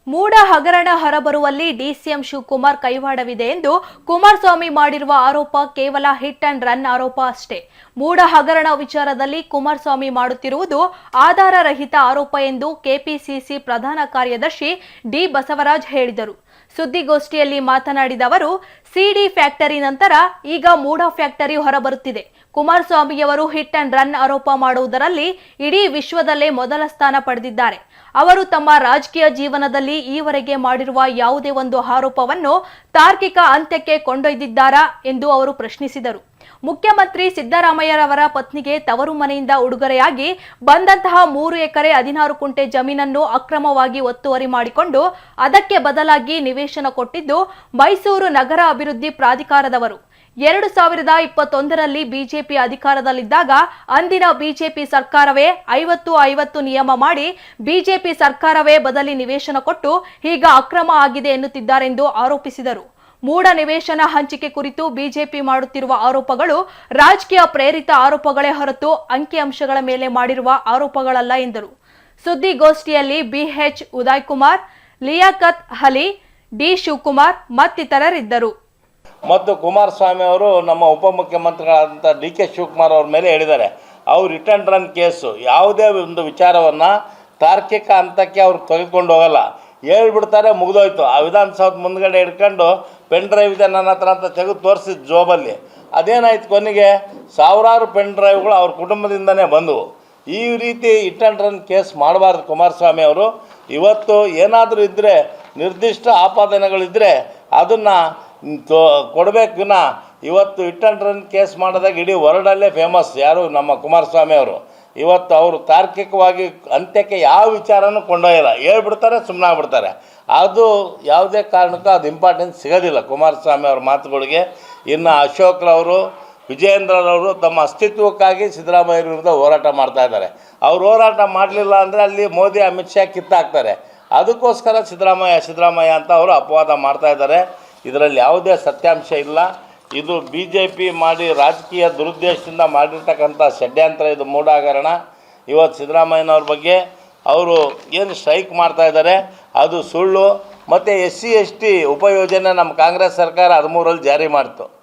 ಮೂಡ ಹಗರಣ ಹೊರಬರುವಲ್ಲಿ ಡಿಸಿಎಂ ಶಿವಕುಮಾರ್ ಕೈವಾಡವಿದೆ ಎಂದು ಕುಮಾರಸ್ವಾಮಿ ಮಾಡಿರುವ ಆರೋಪ ಕೇವಲ ಹಿಟ್ ಅಂಡ್ ರನ್ ಆರೋಪ ಅಷ್ಟೇ. ಮೂಡ ಹಗರಣ ವಿಚಾರದಲ್ಲಿ ಕುಮಾರಸ್ವಾಮಿ ಮಾಡುತ್ತಿರುವುದು ಆಧಾರರಹಿತ ಆರೋಪ ಎಂದು ಕೆಪಿಸಿಸಿ ಪ್ರಧಾನ ಕಾರ್ಯದರ್ಶಿ ಡಿ ಬಸವರಾಜ್ ಹೇಳಿದರು. ಸುದ್ದಿಗೋಷ್ಠಿಯಲ್ಲಿ ಮಾತನಾಡಿದ ಅವರು, ಸಿಡಿ ಫ್ಯಾಕ್ಟರಿ ನಂತರ ಈಗ ಮೂಡ ಫ್ಯಾಕ್ಟರಿ ಹೊರಬರುತ್ತಿದೆ. ಕುಮಾರಸ್ವಾಮಿಯವರು ಹಿಟ್ ಅಂಡ್ ರನ್ ಆರೋಪ ಮಾಡುವುದರಲ್ಲಿ ಇಡೀ ವಿಶ್ವದಲ್ಲೇ ಮೊದಲ ಸ್ಥಾನ ಪಡೆದಿದ್ದಾರೆ. ಅವರು ತಮ್ಮ ರಾಜಕೀಯ ಜೀವನದಲ್ಲಿ ಈವರೆಗೆ ಮಾಡಿರುವ ಯಾವುದೇ ಒಂದು ಆರೋಪವನ್ನು ತಾರ್ಕಿಕ ಅಂತ್ಯಕ್ಕೆ ಕೊಂಡೊಯ್ದಿದ್ದಾರಾ ಎಂದು ಅವರು ಪ್ರಶ್ನಿಸಿದರು. ಮುಖ್ಯಮಂತ್ರಿ ಸಿದ್ದರಾಮಯ್ಯರವರ ಪತ್ನಿಗೆ ತವರು ಮನೆಯಿಂದ ಉಡುಗೊರೆಯಾಗಿ ಬಂದಂತಹ 3 ಎಕರೆ 16 ಕುಂಟೆ ಜಮೀನನ್ನು ಅಕ್ರಮವಾಗಿ ಒತ್ತುವರಿ ಮಾಡಿಕೊಂಡು ಅದಕ್ಕೆ ಬದಲಾಗಿ ನಿವೇಶನ ಕೊಟ್ಟಿದ್ದು ಮೈಸೂರು ನಗರ ಅಭಿವೃದ್ಧಿ ಪ್ರಾಧಿಕಾರದವರು. 2021ರಲ್ಲಿ ಬಿಜೆಪಿ ಅಧಿಕಾರದಲ್ಲಿದ್ದಾಗ ಅಂದಿನ ಬಿಜೆಪಿ ಸರ್ಕಾರವೇ 50-50 ನಿಯಮ ಮಾಡಿ ಬಿಜೆಪಿ ಸರ್ಕಾರವೇ ಬದಲಿ ನಿವೇಶನ ಕೊಟ್ಟು ಈಗ ಅಕ್ರಮ ಆಗಿದೆ ಎನ್ನುತ್ತಿದ್ದಾರೆಂದು ಆರೋಪಿಸಿದರು. ಮೂಡ ನಿವೇಶನ ಹಂಚಿಕೆ ಕುರಿತು ಬಿಜೆಪಿ ಮಾಡುತ್ತಿರುವ ಆರೋಪಗಳು ರಾಜಕೀಯ ಪ್ರೇರಿತ ಆರೋಪಗಳೇ ಹೊರತು ಅಂಕಿಅಂಶಗಳ ಮೇಲೆ ಮಾಡಿರುವ ಆರೋಪಗಳಲ್ಲ ಎಂದರು. ಸುದ್ದಿಗೋಷ್ಠಿಯಲ್ಲಿ ಬಿಎಚ್ ಉದಯ್ ಕುಮಾರ್, ಲಿಯಾಕತ್ ಅಲಿ, ಡಿ ಶಿವಕುಮಾರ್ ಮತ್ತಿತರರಿದ್ದರು. ಮತ್ತು ಕುಮಾರಸ್ವಾಮಿ ಅವರು ನಮ್ಮ ಉಪಮುಖ್ಯಮಂತ್ರಿಗಳಾದಂಥ ಡಿ ಕೆ ಶಿವಕುಮಾರ್ ಅವ್ರ ಮೇಲೆ ಹೇಳಿದ್ದಾರೆ, ಅವ್ರು ಹಿಟ್ ಆ್ಯಂಡ್ ರನ್ ಕೇಸು ಯಾವುದೇ ಒಂದು ವಿಚಾರವನ್ನು ತಾರ್ಕಿಕ ಹಂತಕ್ಕೆ ಅವ್ರು ತೆಗೆದುಕೊಂಡು ಹೋಗಲ್ಲ. ಹೇಳ್ಬಿಡ್ತಾರೆ, ಮುಗಿದೋಯ್ತು. ಆ ವಿಧಾನಸೌಧ ಮುಂದ್ಗಡೆ ಹಿಡ್ಕೊಂಡು ಪೆನ್ ಡ್ರೈವ್ ಇದೆ ನನ್ನ ಹತ್ರ ಅಂತ ತೆಗೆದು ತೋರಿಸಿದ ಜೋಬಲ್ಲಿ ಅದೇನಾಯ್ತು, ಕೊನೆಗೆ ಸಾವಿರಾರು ಪೆನ್ ಡ್ರೈವ್ಗಳು ಅವ್ರ ಕುಟುಂಬದಿಂದನೇ ಬಂದವು. ಈ ರೀತಿ ಹಿಟ್ ಆ್ಯಂಡ್ ರನ್ ಕೇಸ್ ಮಾಡಬಾರ್ದು ಕುಮಾರಸ್ವಾಮಿ ಅವರು. ಇವತ್ತು ಏನಾದರೂ ಇದ್ದರೆ, ನಿರ್ದಿಷ್ಟ ಆಪಾದನೆಗಳಿದ್ದರೆ ಅದನ್ನು ಕೊಡಬೇಕು ವಿನ ಇವತ್ತು ಹಿಟ್ ಆ್ಯಂಡ್ ರನ್ ಕೇಸ್ ಮಾಡಿದಾಗ ಇಡೀ ವರ್ಲ್ಡಲ್ಲೇ ಫೇಮಸ್ ಯಾರು, ನಮ್ಮ ಕುಮಾರಸ್ವಾಮಿ ಅವರು. ಇವತ್ತು ಅವರು ತಾರ್ಕಿಕವಾಗಿ ಅಂತ್ಯಕ್ಕೆ ಯಾವ ವಿಚಾರನೂ ಕೊಂಡೊಯ್ಯಲ್ಲ. ಹೇಳ್ಬಿಡ್ತಾರೆ, ಸುಮ್ಮನೆ ಆಗ್ಬಿಡ್ತಾರೆ. ಅದು ಯಾವುದೇ ಕಾರಣಕ್ಕೂ ಅದು ಇಂಪಾರ್ಟೆನ್ಸ್ ಸಿಗೋದಿಲ್ಲ ಕುಮಾರಸ್ವಾಮಿ ಅವ್ರ ಮಾತುಗಳಿಗೆ. ಇನ್ನು ಅಶೋಕ್ರವರು, ವಿಜಯೇಂದ್ರರವರು ತಮ್ಮ ಅಸ್ತಿತ್ವಕ್ಕಾಗಿ ಸಿದ್ದರಾಮಯ್ಯ ವಿರುದ್ಧ ಹೋರಾಟ ಮಾಡ್ತಾ ಇದ್ದಾರೆ. ಅವ್ರು ಹೋರಾಟ ಮಾಡಲಿಲ್ಲ ಅಂದರೆ ಅಲ್ಲಿ ಮೋದಿ ಅಮಿತ್ ಶಾ ಕಿತ್ತಾಕ್ತಾರೆ. ಅದಕ್ಕೋಸ್ಕರ ಸಿದ್ದರಾಮಯ್ಯ ಅಂತ ಅವರು ಅಪವಾದ ಮಾಡ್ತಾ ಇದ್ದಾರೆ. ಇದರಲ್ಲಿ ಯಾವುದೇ ಸತ್ಯಾಂಶ ಇಲ್ಲ. ಇದು BJP ಮಾಡಿ ರಾಜಕೀಯ ದುರುದ್ದೇಶದಿಂದ ಮಾಡಿರ್ತಕ್ಕಂಥ ಷಡ್ಯಂತ್ರ. ಇದು ಮೂಡ ಹಗರಣ. ಇವತ್ತು ಸಿದ್ದರಾಮಯ್ಯನವ್ರ ಬಗ್ಗೆ ಅವರು ಏನು ಸ್ಟ್ರೈಕ್ ಮಾಡ್ತಾ ಇದ್ದಾರೆ ಅದು ಸುಳ್ಳು. ಮತ್ತು SC ST ಉಪಯೋಜನೆ ನಮ್ಮ ಕಾಂಗ್ರೆಸ್ ಸರ್ಕಾರ 13ರಲ್ಲಿ ಜಾರಿ ಮಾಡ್ತು.